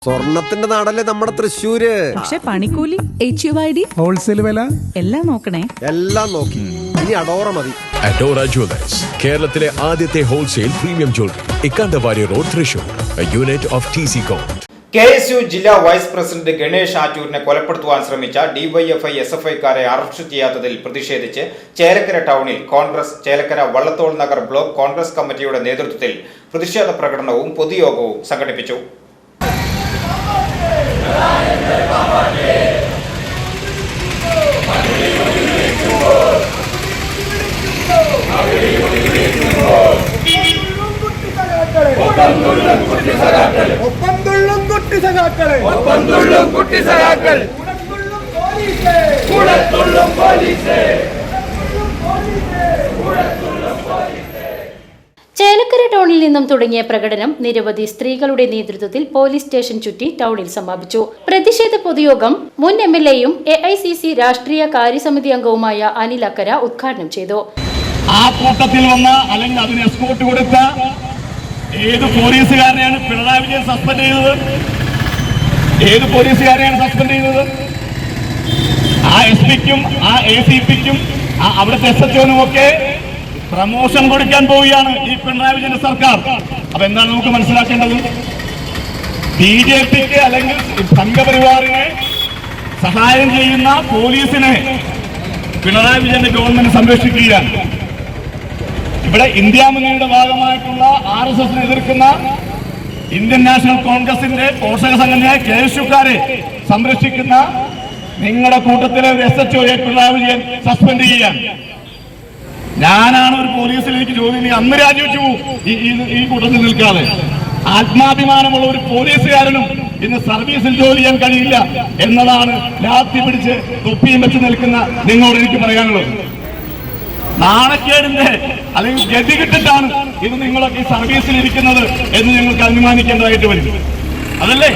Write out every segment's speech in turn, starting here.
സ്വർണത്തിന്റെ നാടല്ലേ നമ്മുടെ തൃശ്ശൂര്. പക്ഷെ പണിക്കൂലി, HUID, ഹോൾസെയിൽ വില എല്ലാം നോക്കണേ. എല്ലാം നോക്കി. ഇനി അഡോറ മതി. അഡോറ ജ്വല്ലേഴ്സ്, കേരളത്തിലെ ആദ്യത്തെ wholesale premium jewellery, Ikkanda Warrier road, Thrissur, unit of TC-Com. KSU ജില്ലാ വൈസ് പ്രസിഡന്റ് ഗണേഷ് ആറ്റൂരിനെ കൊലപ്പെടുത്തുവാൻ ശ്രമിച്ച DYFI SFI-ക്കാരെ അറസ്റ്റ് ചെയ്യാത്തതിൽ പ്രതിഷേധിച്ച് ചേലക്കര ടൗണിൽ കോൺഗ്രസ് ചേലക്കര വള്ളത്തോൾ നഗർ ബ്ലോക്ക് കോൺഗ്രസ് കമ്മിറ്റിയുടെ നേതൃത്വത്തിൽ പ്രതിഷേധ പ്രകടനവും പൊതുയോഗവും സംഘടിപ്പിച്ചു. ചേലക്കര ടൗണിൽ നിന്നും തുടങ്ങിയ പ്രകടനം നിരവധി സ്ത്രീകളുടെ നേതൃത്വത്തിൽ പോലീസ് സ്റ്റേഷൻ ചുറ്റി ടൗണിൽ സമാപിച്ചു. പ്രതിഷേധ പൊതുയോഗം മുൻ MLA-യും AICC രാഷ്ട്രീയ കാര്യസമിതി അംഗവുമായ അനിൽ അക്കര ഉദ്ഘാടനം ചെയ്തു. ആ കൂട്ടത്തിൽ വന്ന അല്ലെങ്കിൽ അതിന് എസ്കോർട്ട് കൊടുത്ത ഏത് പോലീസുകാരനെയാണ് പിണറായി വിജയൻ സസ്പെൻഡ് ചെയ്തത്? ഏത് പോലീസുകാരെയാണ് സസ്പെൻഡ് ചെയ്തത്? ആ SP-ക്കും ആ ACP-ക്കും അവിടുത്തെ SHO-നും ഒക്കെ പ്രമോഷൻ കൊടുക്കാൻ പോവുകയാണ് ഈ പിണറായി വിജയന്റെ സർക്കാർ. അപ്പൊ എന്താണ് നമുക്ക് മനസ്സിലാക്കേണ്ടത്? BJP-ക്ക് അല്ലെങ്കിൽ സംഘപരിവാറിനെ സഹായം ചെയ്യുന്ന പോലീസിനെ പിണറായി വിജയന്റെ ഗവൺമെന്റ് സംരക്ഷിക്കുകയാണ്. ഇവിടെ ഇന്ത്യ മുന്നണിയുടെ ഭാഗമായിട്ടുള്ള RSS-നെ എതിർക്കുന്ന ഇന്ത്യൻ നാഷണൽ കോൺഗ്രസിന്റെ പോഷക സംഘടനയായ KSU-ക്കാരെ സംരക്ഷിക്കുന്ന നിങ്ങളുടെ കൂട്ടത്തിലെ SHO-യെ പിണറായി വിജയൻ സസ്പെൻഡ് ചെയ്യാൻ. ഞാനാണ് ഒരു പോലീസിൽ എനിക്ക് ജോലി അന്ന് രാജിവെച്ചു പോകും ഈ കൂട്ടത്തിൽ നിൽക്കാതെ. ആത്മാഭിമാനമുള്ള ഒരു പോലീസുകാരനും ഇന്ന് സർവീസിൽ ജോലി ചെയ്യാൻ കഴിയില്ല എന്നതാണ് ലാത്തി പിടിച്ച് തൊപ്പിയും വെച്ച് നിൽക്കുന്ന നിങ്ങളോട് എനിക്ക് പറയാനുള്ളത്. നാണക്കേടിന്റെ അല്ലെങ്കിൽ ഗതി കിട്ടിട്ടാണ് ഇത് നിങ്ങളൊക്കെ സർവീസിൽ ഇരിക്കുന്നത് എന്ന് നിങ്ങൾക്ക് അനുമാനിക്കേണ്ടതായിട്ട് വരും. അതല്ലേ?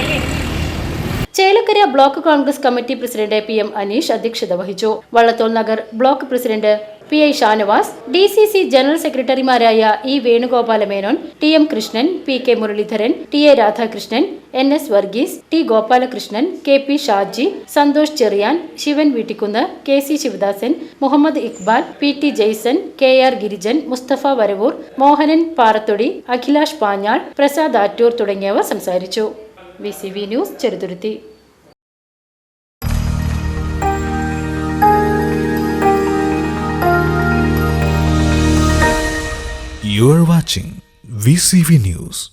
Chelakkara block congress committee president PM Aneesh അധ്യക്ഷത വഹിച്ചു. Vallathol Nagar block president PI Shanavas, DCC general സെക്രട്ടറിമാരായ E Venugopala Menon, TM Krishnan, PK Muraleedharan, TA Radhakrishnan, NS Varghese, T Gopalakrishnan, KP Shaji, Santhosh Cheriyan, Shivan Veettikkunnu, KC Sivadasan, Muhammad Iqbal, PT Jaison, KR Girijan, Musthafa Varavoor, Mohanan Parathodi, Akhilash Panjal, Prasad Attoor തുടങ്ങിയവർ സംസാരിച്ചു. VCV news, Cheruthuruthy. You are watching VCV News.